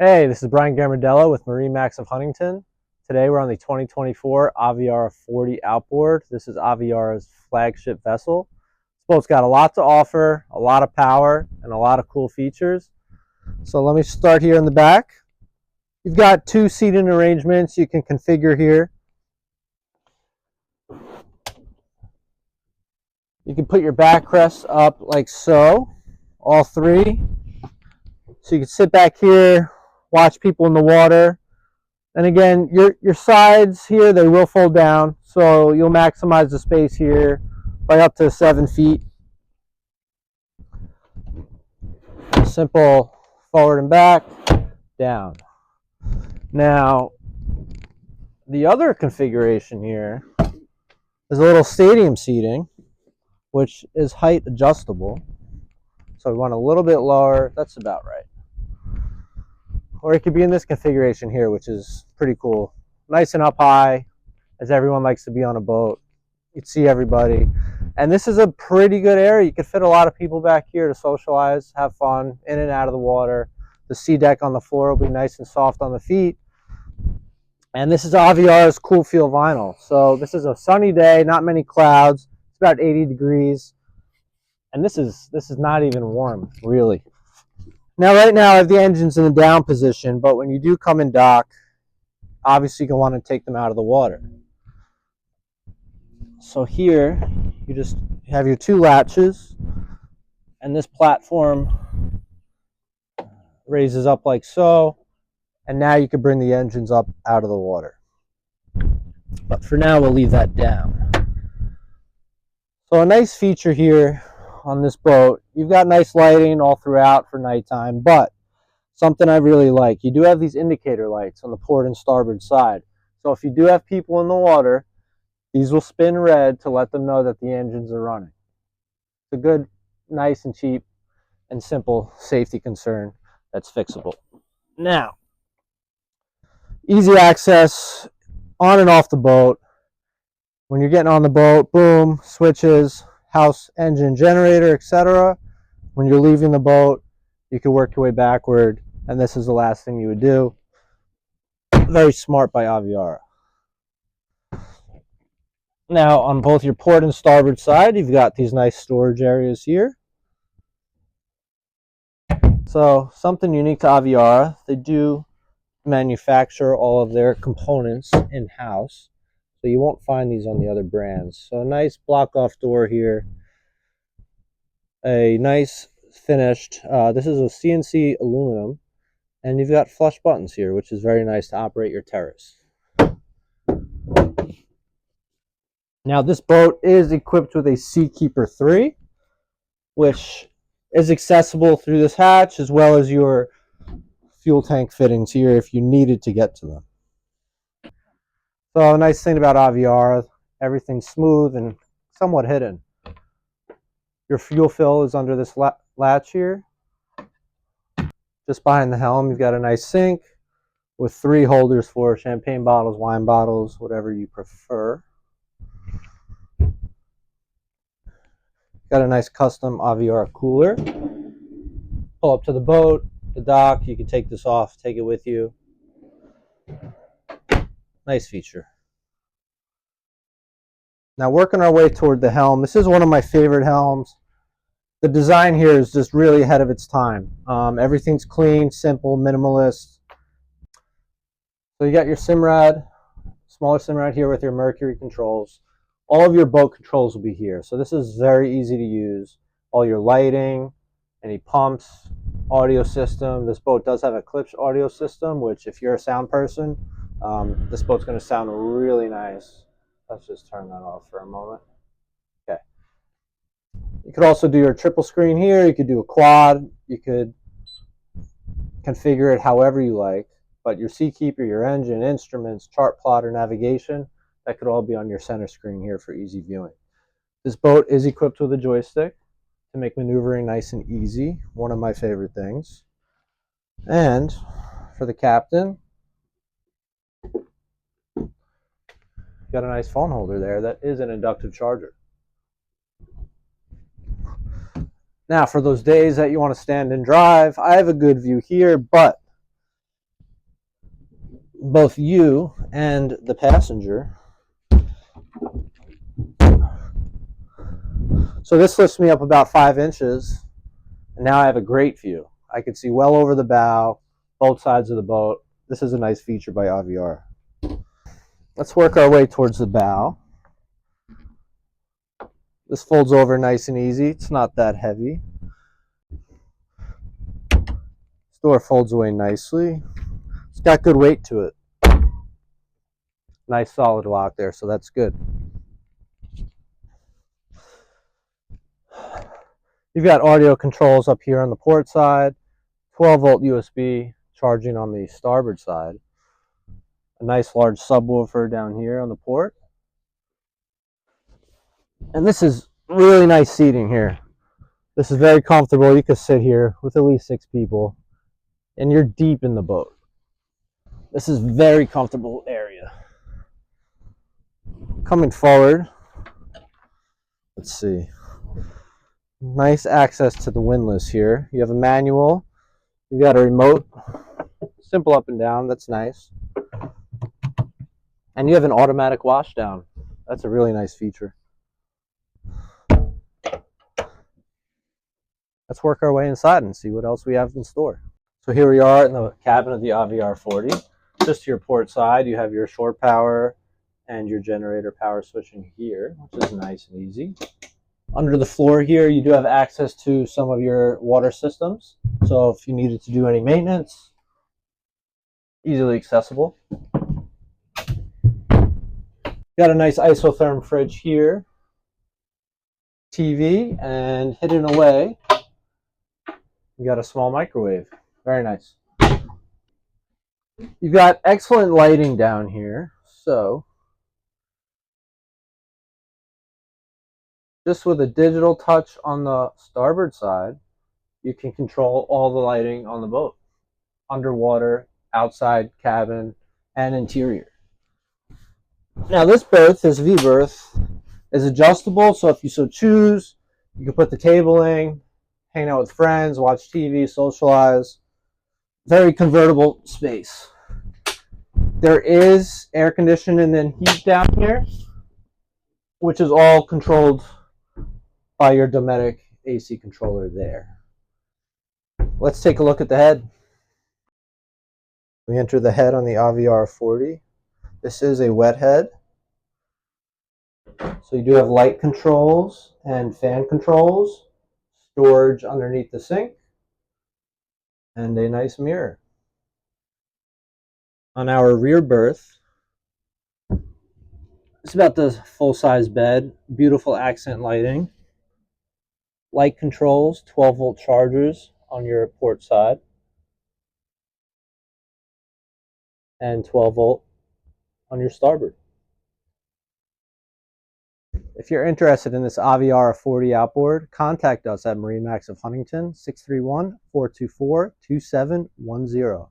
Hey, this is Brian Gamardello with MarineMax of Huntington. Today we're on the 2024 Aviara 40 Outboard. This is Aviara's flagship vessel. This boat's got a lot to offer, a lot of power, and a lot of cool features. So let me start here in the back. You've got two seating arrangements you can configure here. You can put your backrests up like so, all three. So you can sit back here, watch people in the water. And again, your sides here, they will fold down, so you'll maximize the space here by up to 7 feet. Simple forward and back, down. Now, the other configuration here is a little stadium seating, which is height adjustable. So we want a little bit lower, that's about right. Or it could be in this configuration here, which is pretty cool. Nice and up high, as everyone likes to be on a boat. You'd see everybody. And this is a pretty good area. You could fit a lot of people back here to socialize, have fun, in and out of the water. The sea deck on the floor will be nice and soft on the feet. And this is Aviara's Cool Feel vinyl. So this is a sunny day, not many clouds. It's about 80 degrees. And this is not even warm, really. Now, right now, I have the engines in the down position, but when you do come in dock, obviously you're going to want to take them out of the water. So here, you just have your two latches, and this platform raises up like so, and now you can bring the engines up out of the water. But for now, we'll leave that down. So a nice feature here on this boat, you've got nice lighting all throughout for nighttime, but something I really like, you do have these indicator lights on the port and starboard side. So if you do have people in the water, these will spin red to let them know that the engines are running. It's a good, nice and cheap and simple safety concern that's fixable. Now, easy access on and off the boat. When you're getting on the boat, boom, switches, house, engine, generator, etc. When you're leaving the boat, you can work your way backward, and this is the last thing you would do. Very smart by Aviara. Now, on both your port and starboard side, you've got these nice storage areas here. So, something unique to Aviara, they do manufacture all of their components in-house. So you won't find these on the other brands. So a nice block-off door here. A nice finished, this is a CNC aluminum. And you've got flush buttons here, which is very nice to operate your terrace. Now this boat is equipped with a Seakeeper 3, which is accessible through this hatch, as well as your fuel tank fittings here if you needed to get to them. So a nice thing about Aviara, everything's smooth and somewhat hidden. Your fuel fill is under this latch here. Just behind the helm, you've got a nice sink with 3 holders for champagne bottles, wine bottles, whatever you prefer. Got a nice custom Aviara cooler. Pull up to the boat, the dock, you can take this off, take it with you. Nice feature. Now working our way toward the helm, this is one of my favorite helms. The design here is just really ahead of its time. Everything's clean, simple, minimalist. So you got your Simrad, smaller Simrad here with your Mercury controls. All of your boat controls will be here. So this is very easy to use. All your lighting, any pumps, audio system. This boat does have a Klipsch audio system, which if you're a sound person, this boat's going to sound really nice. Let's just turn that off for a moment. Okay. You could also do your triple screen here. You could do a quad. You could configure it however you like. But your Seakeeper, your engine, instruments, chart plotter, navigation, that could all be on your center screen here for easy viewing. This boat is equipped with a joystick to make maneuvering nice and easy. One of my favorite things. And for the captain, got a nice phone holder there that is an inductive charger. Now for those days that you want to stand and drive, I have a good view here, but both you and the passenger. So this lifts me up about 5 inches, and now I have a great view. I can see well over the bow, both sides of the boat. This is a nice feature by Aviara. Let's work our way towards the bow. This folds over nice and easy. It's not that heavy. This door folds away nicely. It's got good weight to it. Nice solid lock there, so that's good. You've got audio controls up here on the port side, 12-volt USB charging on the starboard side. A nice large subwoofer down here on the port. And this is really nice seating here. This is very comfortable. You could sit here with at least 6 people, and you're deep in the boat. This is very comfortable area. Coming forward, let's see. Nice access to the windlass here. You have a manual. You got a remote. Simple up and down. That's nice. And you have an automatic wash down. That's a really nice feature. Let's work our way inside and see what else we have in store. So here we are in the cabin of the Aviara 40. Just to your port side, you have your shore power and your generator power switching here, which is nice and easy. Under the floor here, you do have access to some of your water systems. So if you needed to do any maintenance, easily accessible. Got a nice isotherm fridge here. TV, and hidden away, you got a small microwave. Very nice. You've got excellent lighting down here. So just with a digital touch on the starboard side, you can control all the lighting on the boat. Underwater, outside, cabin, and interior. Now this berth, this V berth, is adjustable, so if you so choose, you can put the table in, hang out with friends, watch TV, socialize. Very convertible space. There is air conditioning and heat down here, which is all controlled by your Dometic AC controller there. Let's take a look at the head. We enter the head on the Aviara 40. This is a wet head. So you do have light controls and fan controls, storage underneath the sink, and a nice mirror. On our rear berth, it's about the full-size bed, beautiful accent lighting, light controls, 12-volt chargers on your port side, and 12-volt on your starboard. If you're interested in this Aviara 40 outboard, contact us at MarineMax of Huntington, 631-424-2710.